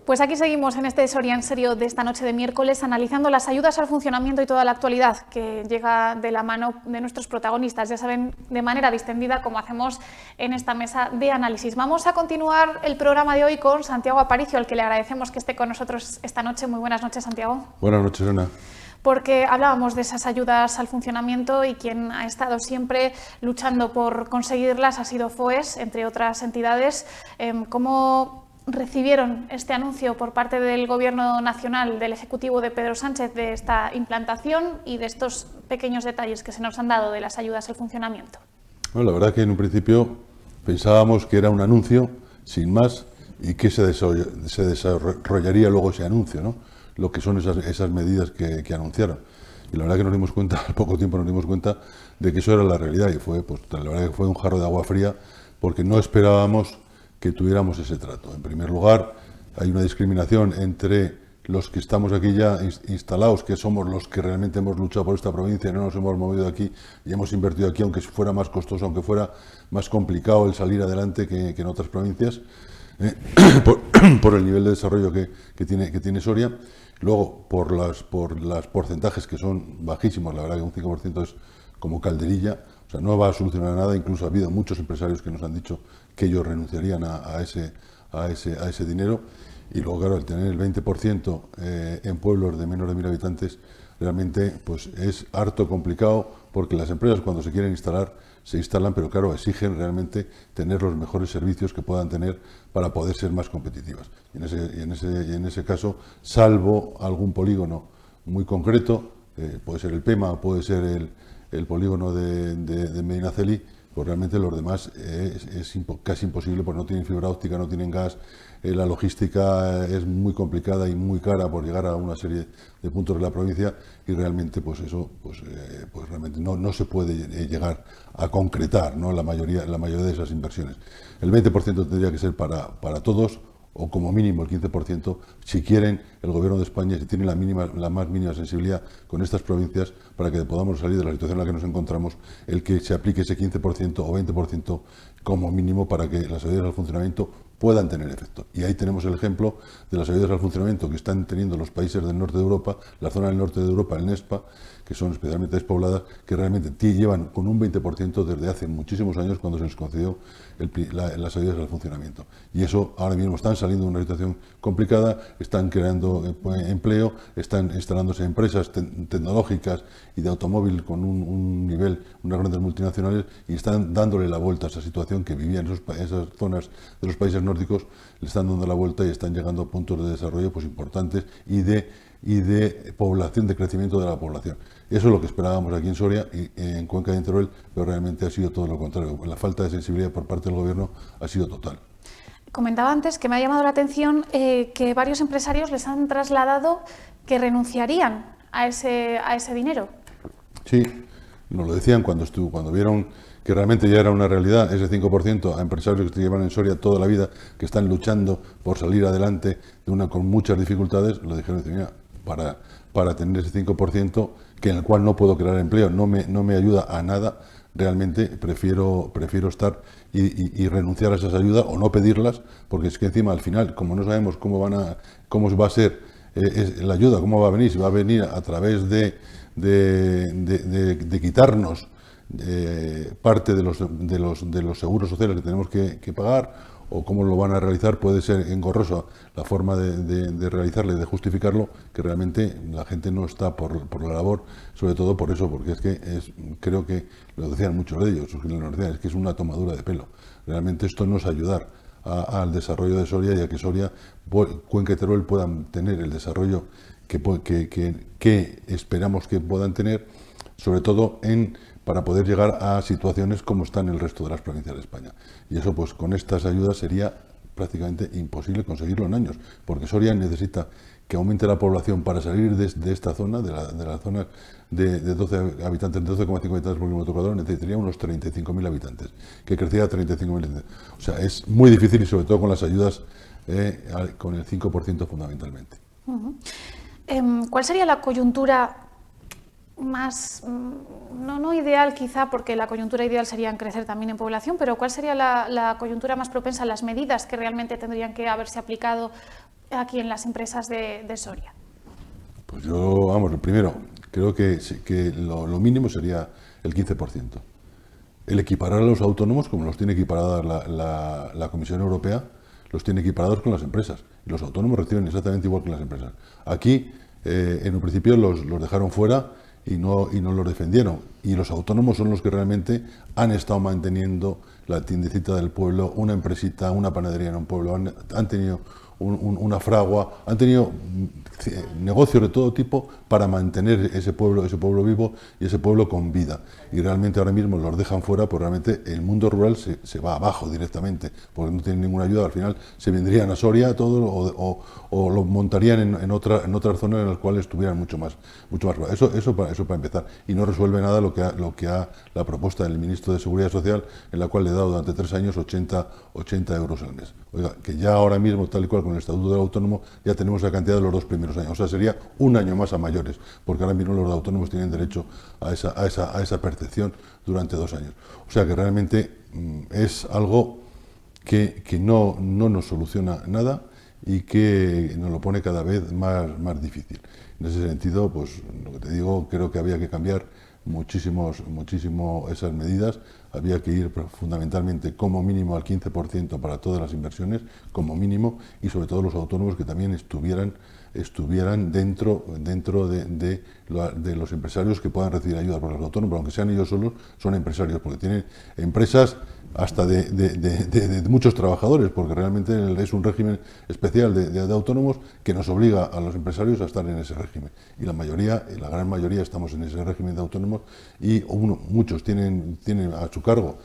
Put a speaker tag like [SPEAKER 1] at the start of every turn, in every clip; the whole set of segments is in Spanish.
[SPEAKER 1] Pues aquí seguimos en este Soria en Serio de esta noche de miércoles, analizando las ayudas al funcionamiento y toda la actualidad que llega de la mano de nuestros protagonistas, ya saben, de manera distendida, como hacemos en esta mesa de análisis. Vamos a continuar el programa de hoy con Santiago Aparicio, al que le agradecemos que esté con nosotros esta noche. Muy buenas noches, Santiago.
[SPEAKER 2] Buenas noches, Ana.
[SPEAKER 1] Porque hablábamos de esas ayudas al funcionamiento y quien ha estado siempre luchando por conseguirlas ha sido FOES, entre otras entidades. ¿Cómo recibieron este anuncio por parte del Gobierno Nacional, del Ejecutivo de Pedro Sánchez, de esta implantación y de estos pequeños detalles que se nos han dado de las ayudas al funcionamiento?
[SPEAKER 2] Bueno, la verdad que en un principio pensábamos que era un anuncio sin más y que se desarrollaría luego ese anuncio, ¿no? Lo que son esas medidas que anunciaron. Y la verdad que nos dimos cuenta, al poco tiempo nos dimos cuenta de que eso era la realidad y fue, pues, la verdad que fue un jarro de agua fría porque no esperábamos que tuviéramos ese trato. En primer lugar, hay una discriminación entre los que estamos aquí ya instalados, que somos los que realmente hemos luchado por esta provincia, no nos hemos movido de aquí y hemos invertido aquí, aunque fuera más costoso, aunque fuera más complicado el salir adelante que en otras provincias, por el nivel de desarrollo que tiene Soria. Luego, por los porcentajes que son bajísimos, la verdad que un 5% es como calderilla, o sea, no va a solucionar nada. Incluso ha habido muchos empresarios que nos han dicho que ellos renunciarían a ese dinero. Y luego, claro, el tener el 20% en pueblos de menos de 1.000 habitantes, realmente pues es harto complicado, porque las empresas cuando se quieren instalar, se instalan, pero claro, exigen realmente tener los mejores servicios que puedan tener para poder ser más competitivas. Y en ese caso, salvo algún polígono muy concreto, puede ser el PEMA, puede ser el polígono de Medinaceli, pues realmente los demás es casi imposible, porque no tienen fibra óptica, no tienen gas, la logística es muy complicada y muy cara por llegar a una serie de puntos de la provincia, y realmente pues eso pues realmente no se puede llegar a concretar, ¿no? la mayoría de esas inversiones. El 20% tendría que ser para todos, o como mínimo el 15%, si quieren el Gobierno de España, si tiene la más mínima sensibilidad con estas provincias, para que podamos salir de la situación en la que nos encontramos, el que se aplique ese 15% o 20% como mínimo para que las ayudas al funcionamiento puedan tener efecto. Y ahí tenemos el ejemplo de las ayudas al funcionamiento que están teniendo los países del norte de Europa, la zona del norte de Europa, el NESPA, que son especialmente despobladas, que realmente llevan con un 20% desde hace muchísimos años, cuando se les concedió las ayudas al funcionamiento. Y eso ahora mismo están saliendo de una situación complicada, están creando empleo, están instalándose empresas tecnológicas y de automóvil con un nivel, unas grandes multinacionales, y están dándole la vuelta a esa situación que vivían esas zonas de los países nórdicos, le están dando la vuelta y están llegando a puntos de desarrollo pues importantes y de población, de crecimiento de la población. Eso es lo que esperábamos aquí en Soria y en Cuenca de Teruel, pero realmente ha sido todo lo contrario. La falta de sensibilidad por parte del Gobierno ha sido total.
[SPEAKER 1] Comentaba antes que me ha llamado la atención que varios empresarios les han trasladado que renunciarían a ese dinero.
[SPEAKER 2] Sí, nos lo decían cuando vieron que realmente ya era una realidad, ese 5%, a empresarios que llevan en Soria toda la vida, que están luchando por salir adelante con muchas dificultades. Lo dijeron, mira, para tener ese 5%, que en el cual no puedo crear empleo, no me ayuda a nada, realmente prefiero estar y renunciar a esas ayudas o no pedirlas, porque es que encima al final, como no sabemos cómo va a ser la ayuda, cómo va a venir, si va a venir a través de quitarnos parte de los seguros sociales que tenemos que pagar, o cómo lo van a realizar, puede ser engorrosa la forma de realizarlo y de justificarlo, que realmente la gente no está por la labor, sobre todo por eso, porque es que creo que lo decían muchos de ellos, es que es una tomadura de pelo. Realmente esto no es ayudar al desarrollo de Soria y a que Soria, Cuenca y Teruel puedan tener el desarrollo que esperamos que puedan tener, sobre todo para poder llegar a situaciones como están el resto de las provincias de España. Y eso, pues con estas ayudas sería prácticamente imposible conseguirlo en años, porque Soria necesita que aumente la población para salir de esta zona, de la zona de 12 habitantes, 12,5 habitantes por kilómetro cuadrado, necesitaría unos 35.000 habitantes, que creciera a 35.000 habitantes. O sea, es muy difícil, y sobre todo con las ayudas con el 5% fundamentalmente.
[SPEAKER 1] ¿Cuál sería la coyuntura más, no ideal quizá, porque la coyuntura ideal sería en crecer también en población, pero cuál sería la coyuntura más propensa, las medidas que realmente tendrían que haberse aplicado aquí en las empresas de Soria?
[SPEAKER 2] Pues yo, vamos, lo primero, creo que lo mínimo sería el 15%. El equiparar a los autónomos, como los tiene equiparadas la Comisión Europea, los tiene equiparados con las empresas. Y los autónomos reciben exactamente igual que las empresas. Aquí, en un principio, los dejaron fuera y no los defendieron. Y los autónomos son los que realmente han estado manteniendo la tiendecita del pueblo, una empresita, una panadería en un pueblo, han tenido una fragua, han tenido negocios de todo tipo para mantener ese pueblo vivo y ese pueblo con vida. Y realmente ahora mismo los dejan fuera, pues realmente el mundo rural se va abajo directamente, porque no tienen ninguna ayuda. Al final se vendrían a Soria todo o lo montarían en otras zonas en las cuales estuvieran mucho más bajo. Eso para empezar. Y no resuelve nada lo que ha la propuesta del ministro de Seguridad Social, en la cual le he dado durante 3 años 80 euros al mes. Oiga, que ya ahora mismo, tal y cual con el Estatuto del Autónomo, ya tenemos la cantidad de los 2 primeros años. O sea, sería un año más a mayores, porque ahora mismo los autónomos tienen derecho a esa percepción durante 2 años. O sea que realmente es algo que no nos soluciona nada y que nos lo pone cada vez más difícil. En ese sentido, pues lo que te digo, creo que había que cambiar muchísimo esas medidas. Había que ir fundamentalmente como mínimo al 15% para todas las inversiones, como mínimo, y sobre todo los autónomos que también estuvieran dentro de los empresarios que puedan recibir ayuda, porque los autónomos, aunque sean ellos solos, son empresarios, porque tienen empresas hasta de muchos trabajadores, porque realmente es un régimen especial de autónomos que nos obliga a los empresarios a estar en ese régimen. Y la gran mayoría estamos en ese régimen de autónomos y muchos tienen a su cargo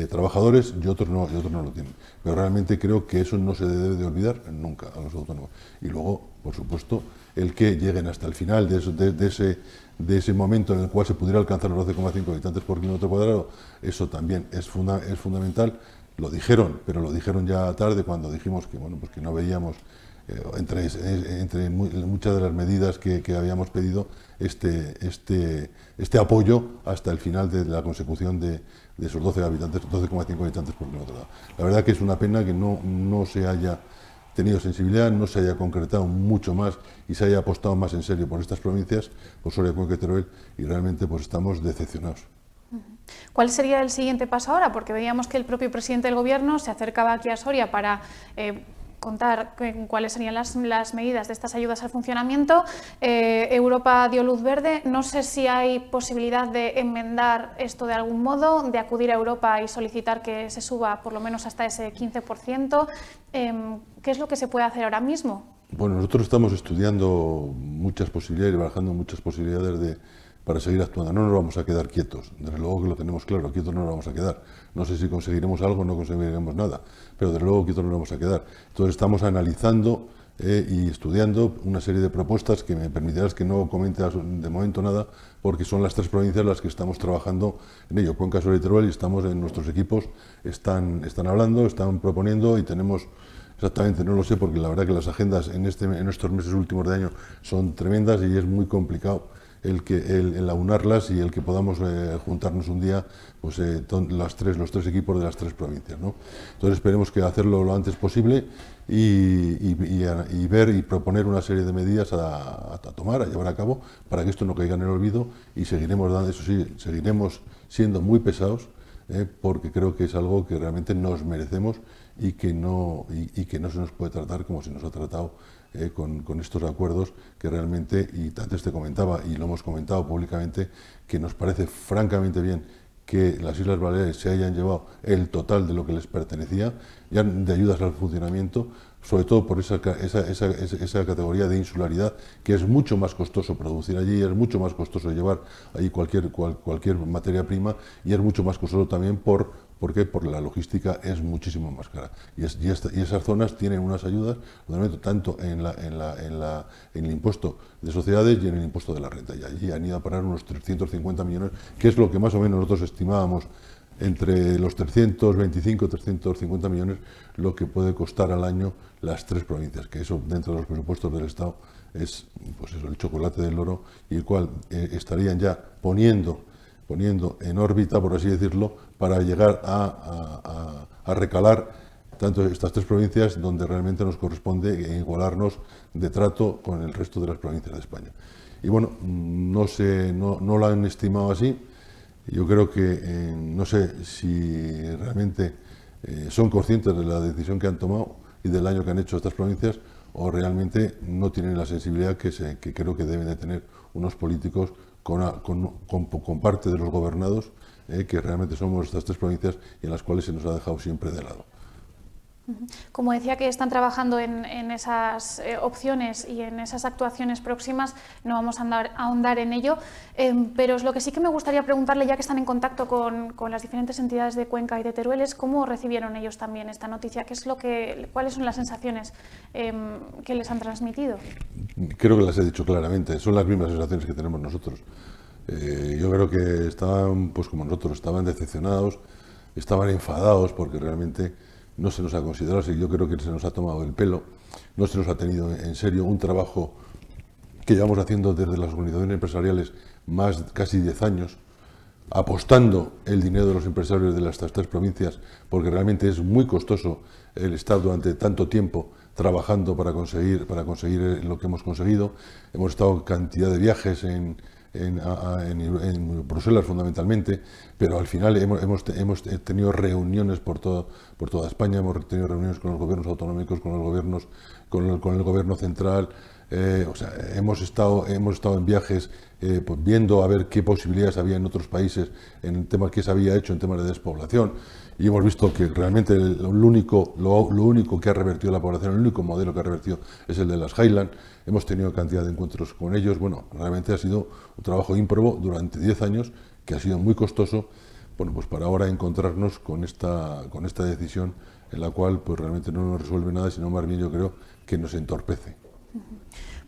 [SPEAKER 2] trabajadores y otros no lo tienen. Pero realmente creo que eso no se debe de olvidar nunca a los autónomos. Y luego, por supuesto, el que lleguen hasta el final de ese momento en el cual se pudiera alcanzar los 12,5 habitantes por kilómetro cuadrado, eso también es fundamental. Lo dijeron, pero lo dijeron ya tarde cuando dijimos que, bueno, pues que no veíamos entre muchas de las medidas que habíamos pedido este apoyo hasta el final de la consecución de esos 12,5 habitantes por kilómetro cuadrado. La verdad que es una pena que no se haya tenido sensibilidad, no se haya concretado mucho más y se haya apostado más en serio por estas provincias, por Soria, Cuenca y Teruel, y realmente pues estamos decepcionados.
[SPEAKER 1] ¿Cuál sería el siguiente paso ahora? Porque veíamos que el propio presidente del Gobierno se acercaba aquí a Soria para contar cuáles serían las medidas de estas ayudas al funcionamiento. Europa dio luz verde. No sé si hay posibilidad de enmendar esto de algún modo, de acudir a Europa y solicitar que se suba por lo menos hasta ese 15%. ¿Qué es lo que se puede hacer ahora mismo?
[SPEAKER 2] Bueno, nosotros estamos estudiando muchas posibilidades y barajando muchas posibilidades para seguir actuando. No nos vamos a quedar quietos, desde luego que lo tenemos claro, quietos no nos vamos a quedar. No sé si conseguiremos algo, no conseguiremos nada, pero desde luego quietos no nos vamos a quedar. Entonces estamos analizando y estudiando una serie de propuestas que me permitirás que no comente de momento nada, porque son las 3 provincias las que estamos trabajando en ello. Cuenca, Soria y Teruel, y estamos en nuestros equipos, están hablando, están proponiendo y tenemos... Exactamente, no lo sé, porque la verdad que las agendas en estos meses últimos de año son tremendas y es muy complicado el aunarlas y el que podamos juntarnos un día, pues los tres equipos de las 3 provincias, ¿no? Entonces esperemos que hacerlo lo antes posible y ver y proponer una serie de medidas a tomar, a llevar a cabo, para que esto no caiga en el olvido, y seguiremos siendo muy pesados, porque creo que es algo que realmente nos merecemos y que no se nos puede tratar como se nos ha tratado con estos acuerdos, que realmente, y antes te comentaba y lo hemos comentado públicamente, que nos parece francamente bien que las Islas Baleares se hayan llevado el total de lo que les pertenecía, ya de ayudas al funcionamiento, sobre todo por esa categoría de insularidad, que es mucho más costoso producir allí, es mucho más costoso llevar allí cualquier materia prima, y es mucho más costoso también porque la logística es muchísimo más cara. Y esas zonas tienen unas ayudas, tanto en el impuesto de sociedades y en el impuesto de la renta. Y allí han ido a parar unos 350 millones, que es lo que más o menos nosotros estimábamos, entre los 325 y 350 millones, lo que puede costar al año las 3 provincias, que eso dentro de los presupuestos del Estado es, pues eso, el chocolate del loro, y el cual estarían ya poniendo en órbita, por así decirlo, para llegar a recalar tanto estas 3 provincias donde realmente nos corresponde igualarnos de trato con el resto de las provincias de España. Y bueno, no lo han estimado así. Yo creo que no sé si realmente son conscientes de la decisión que han tomado y del daño que han hecho estas provincias, o realmente no tienen la sensibilidad que creo que deben de tener unos políticos con parte de los gobernados, que realmente somos estas 3 provincias y en las cuales se nos ha dejado siempre de lado.
[SPEAKER 1] Como decía que están trabajando en esas opciones y en esas actuaciones próximas, no vamos a ahondar en ello, pero lo que sí que me gustaría preguntarle, ya que están en contacto con las diferentes entidades de Cuenca y de Teruel, es cómo recibieron ellos también esta noticia, cuáles son las sensaciones que les han transmitido.
[SPEAKER 2] Creo que las he dicho claramente, son las mismas sensaciones que tenemos nosotros. Yo creo que estaban, pues como nosotros, estaban decepcionados, estaban enfadados porque realmente no se nos ha considerado así. Yo creo que se nos ha tomado el pelo, no se nos ha tenido en serio un trabajo que llevamos haciendo desde las organizaciones empresariales casi 10 años, apostando el dinero de los empresarios de estas 3 provincias, porque realmente es muy costoso el estar durante tanto tiempo trabajando para conseguir lo que hemos conseguido. Hemos estado cantidad de viajes en Bruselas fundamentalmente, pero al final hemos tenido reuniones por toda España, hemos tenido reuniones con los gobiernos autonómicos, con el gobierno central. O sea, hemos estado en viajes pues viendo a ver qué posibilidades había en otros países en el tema que se había hecho en temas de despoblación, y hemos visto que realmente lo único que ha revertido la población, el único modelo que ha revertido es el de las Highlands. Hemos tenido cantidad de encuentros con ellos. Bueno, realmente ha sido un trabajo ímprobo durante 10 años que ha sido muy costoso. Bueno, pues para ahora encontrarnos con esta decisión en la cual pues realmente no nos resuelve nada, sino más bien yo creo que nos entorpece.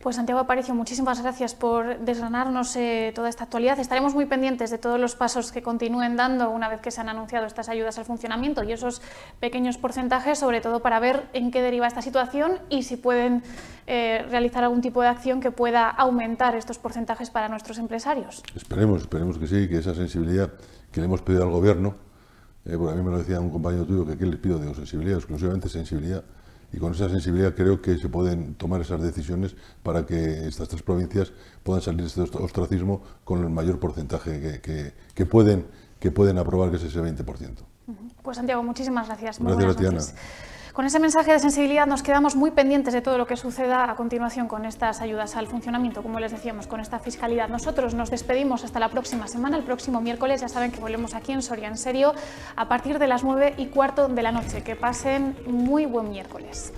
[SPEAKER 1] Pues Santiago Aparicio, muchísimas gracias por desgranarnos toda esta actualidad. Estaremos muy pendientes de todos los pasos que continúen dando una vez que se han anunciado estas ayudas al funcionamiento y esos pequeños porcentajes, sobre todo para ver en qué deriva esta situación y si pueden realizar algún tipo de acción que pueda aumentar estos porcentajes para nuestros empresarios.
[SPEAKER 2] Esperemos que sí, que esa sensibilidad que le hemos pedido al Gobierno, porque a mí me lo decía un compañero tuyo, que ¿qué les pido? Digo, sensibilidad, exclusivamente sensibilidad. Y con esa sensibilidad creo que se pueden tomar esas decisiones para que estas 3 provincias puedan salir de este ostracismo con el mayor porcentaje que pueden aprobar, que es ese 20%.
[SPEAKER 1] Pues Santiago, muchísimas gracias.
[SPEAKER 2] Muy buenas noches.
[SPEAKER 1] Con ese mensaje de sensibilidad nos quedamos muy pendientes de todo lo que suceda a continuación con estas ayudas al funcionamiento, como les decíamos, con esta fiscalidad. Nosotros nos despedimos hasta la próxima semana, el próximo miércoles. Ya saben que volvemos aquí en Soria en Serio a partir de las 9:15 de la noche. Que pasen muy buen miércoles.